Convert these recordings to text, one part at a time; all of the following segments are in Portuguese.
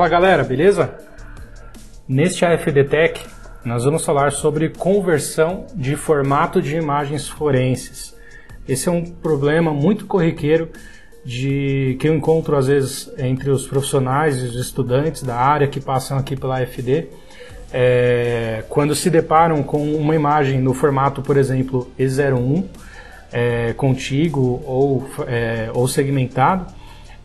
Fala galera, beleza? Neste AFD Tech nós vamos falar sobre conversão de formato de imagens forenses. Esse é um problema muito corriqueiro que eu encontro às vezes entre os profissionais e os estudantes da área que passam aqui pela AFD, quando se deparam com uma imagem no formato, por exemplo, E01, contíguo ou segmentado,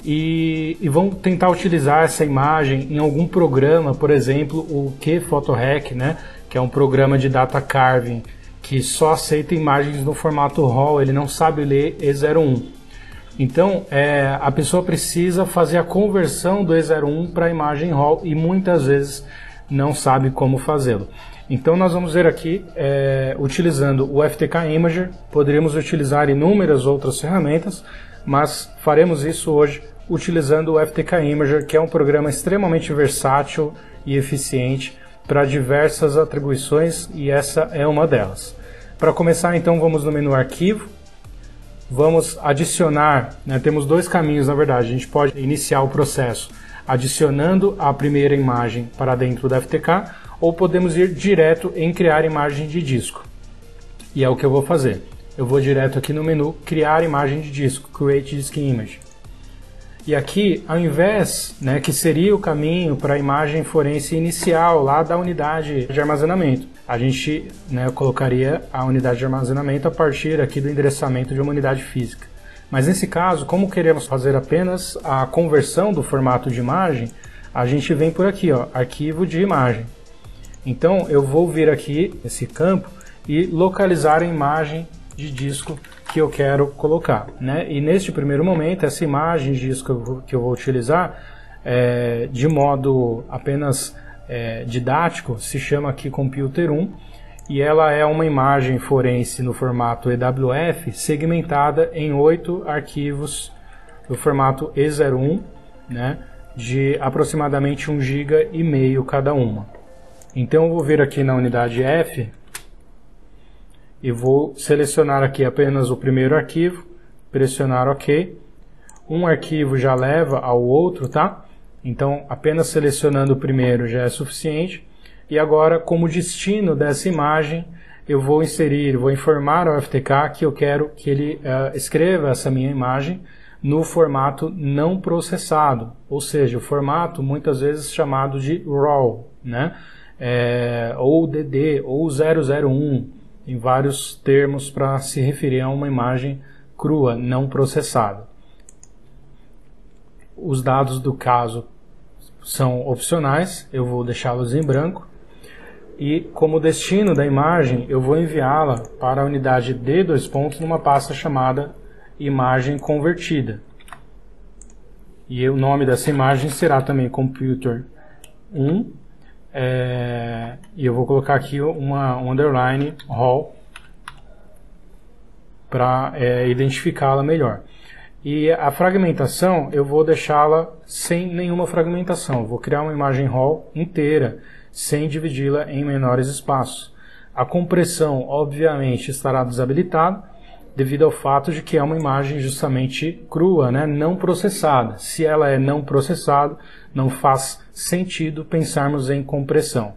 e vão tentar utilizar essa imagem em algum programa, por exemplo, o QPhotoHack, né, que é um programa de data carving que só aceita imagens no formato RAW, ele não sabe ler E01. Então, a pessoa precisa fazer a conversão do E01 para a imagem RAW e muitas vezes não sabe como fazê-lo. Então, nós vamos ver aqui, utilizando o FTK Imager, poderíamos utilizar inúmeras outras ferramentas, mas faremos isso hoje utilizando o FTK Imager, que é um programa extremamente versátil e eficiente para diversas atribuições, e essa é uma delas. Para começar, então, vamos no menu Arquivo, vamos adicionar, temos dois caminhos na verdade, a gente pode iniciar o processo adicionando a primeira imagem para dentro da FTK, ou podemos ir direto em Criar Imagem de Disco, e é o que eu vou fazer. Eu vou direto aqui no menu Criar Imagem de Disco, Create Disk Image. E aqui, ao invés, que seria o caminho para a imagem forense inicial, lá da unidade de armazenamento, a gente colocaria a unidade de armazenamento a partir aqui do endereçamento de uma unidade física. Mas nesse caso, como queremos fazer apenas a conversão do formato de imagem, a gente vem por aqui, ó, Arquivo de Imagem. Então eu vou vir aqui, nesse campo, e localizar a imagem de disco que eu quero colocar, E neste primeiro momento, essa imagem de disco que eu vou utilizar, de modo apenas didático, se chama aqui Computer 1, e ela é uma imagem forense no formato EWF, segmentada em 8 arquivos no formato E01, de aproximadamente 1,5 GB cada uma. Então eu vou vir aqui na unidade F, e vou selecionar aqui apenas o primeiro arquivo, pressionar OK. Um arquivo já leva ao outro, tá? Então, apenas selecionando o primeiro já é suficiente. E agora, como destino dessa imagem, eu vou informar ao FTK que eu quero que ele escreva essa minha imagem no formato não processado, ou seja, o formato muitas vezes chamado de RAW, ou DD, ou 001, em vários termos para se referir a uma imagem crua, não processada. Os dados do caso são opcionais, eu vou deixá-los em branco, e como destino da imagem, eu vou enviá-la para a unidade D numa pasta chamada Imagem Convertida. E o nome dessa imagem será também Computer 1, e eu vou colocar aqui uma underline RAW para identificá-la melhor. E a fragmentação eu vou deixá-la sem nenhuma fragmentação. Vou criar uma imagem RAW inteira, sem dividi-la em menores espaços. A compressão, obviamente, estará desabilitada, devido ao fato de que é uma imagem justamente crua, não processada. Se ela é não processada, não faz sentido pensarmos em compressão.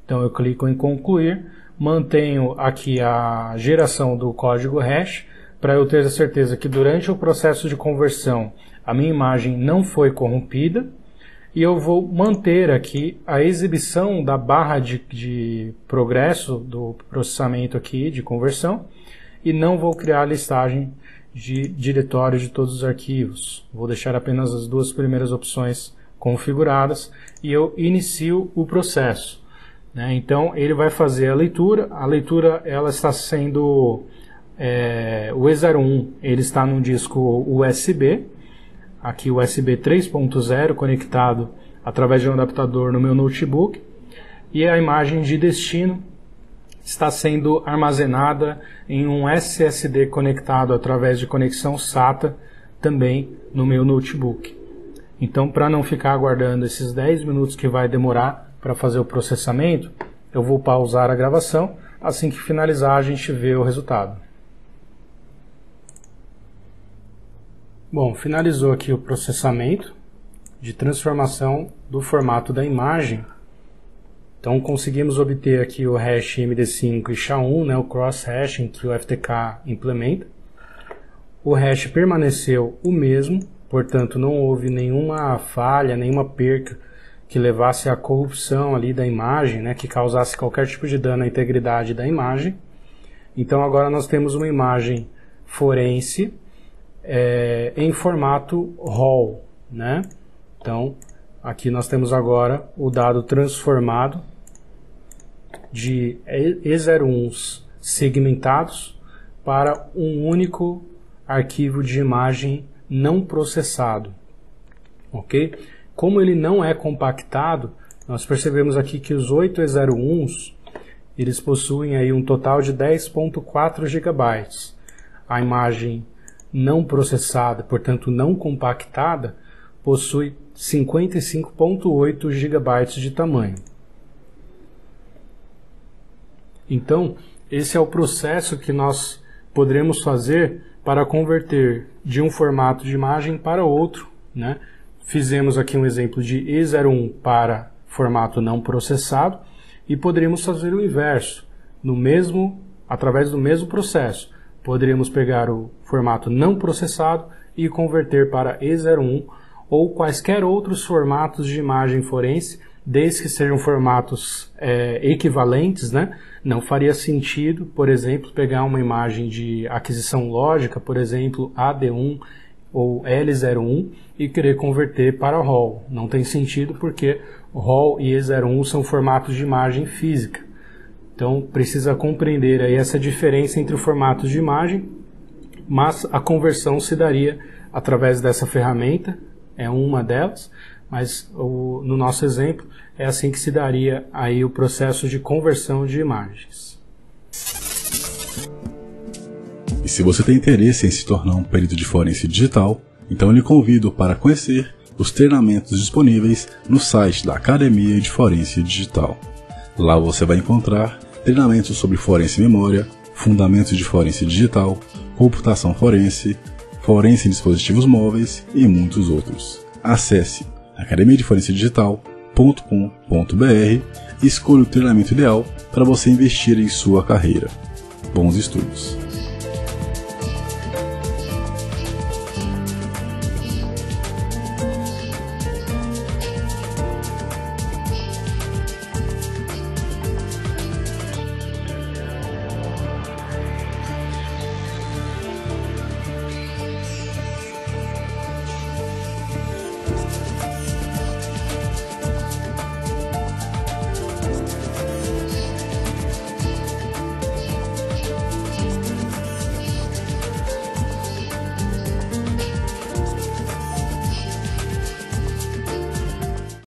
Então eu clico em concluir, mantenho aqui a geração do código hash, para eu ter a certeza que durante o processo de conversão a minha imagem não foi corrompida, e eu vou manter aqui a exibição da barra de progresso do processamento aqui de conversão, e não vou criar a listagem de diretório de todos os arquivos. Vou deixar apenas as duas primeiras opções configuradas e eu inicio o processo. Então ele vai fazer a leitura ela está sendo, o E01 ele está num disco USB, aqui USB 3.0 conectado através de um adaptador no meu notebook, e a imagem de destino está sendo armazenada em um SSD conectado através de conexão SATA também no meu notebook. Então, para não ficar aguardando esses 10 minutos que vai demorar para fazer o processamento, eu vou pausar a gravação. Assim que finalizar, a gente vê o resultado. Bom, finalizou aqui o processamento. de transformação do formato da imagem. Então conseguimos obter aqui o hash MD5 e SHA-1, né, o cross-hashing que o FTK implementa. O hash permaneceu o mesmo, portanto não houve nenhuma falha, nenhuma perca que levasse à corrupção ali da imagem, né, que causasse qualquer tipo de dano à integridade da imagem. Então agora nós temos uma imagem forense em formato RAW, né? Então aqui nós temos agora o dado transformado de E01s segmentados para um único arquivo de imagem não processado, ok? Como ele não é compactado, nós percebemos aqui que os 8 E01s eles possuem aí um total de 10.4 GB. A imagem não processada, portanto não compactada, possui 55.8 GB de tamanho. Então, esse é o processo que nós poderemos fazer para converter de um formato de imagem para outro, né? Fizemos aqui um exemplo de E01 para formato não processado e poderíamos fazer o inverso, através do mesmo processo. Poderíamos pegar o formato não processado e converter para E01 ou quaisquer outros formatos de imagem forense, desde que sejam formatos equivalentes, né? Não faria sentido, por exemplo, pegar uma imagem de aquisição lógica, por exemplo, AD1 ou L01 e querer converter para RAW. Não tem sentido porque RAW e E01 são formatos de imagem física. Então precisa compreender aí essa diferença entre os formatos de imagem, mas a conversão se daria através dessa ferramenta, é uma delas, mas no nosso exemplo é assim que se daria aí o processo de conversão de imagens. E se você tem interesse em se tornar um perito de forense digital, então eu lhe convido para conhecer os treinamentos disponíveis no site da Academia de Forense Digital. Lá você vai encontrar treinamentos sobre forense memória, fundamentos de forense digital, computação forense, forense em dispositivos móveis e muitos outros. Acesse academiadeforense-digital.com.br e escolha o treinamento ideal para você investir em sua carreira. Bons estudos!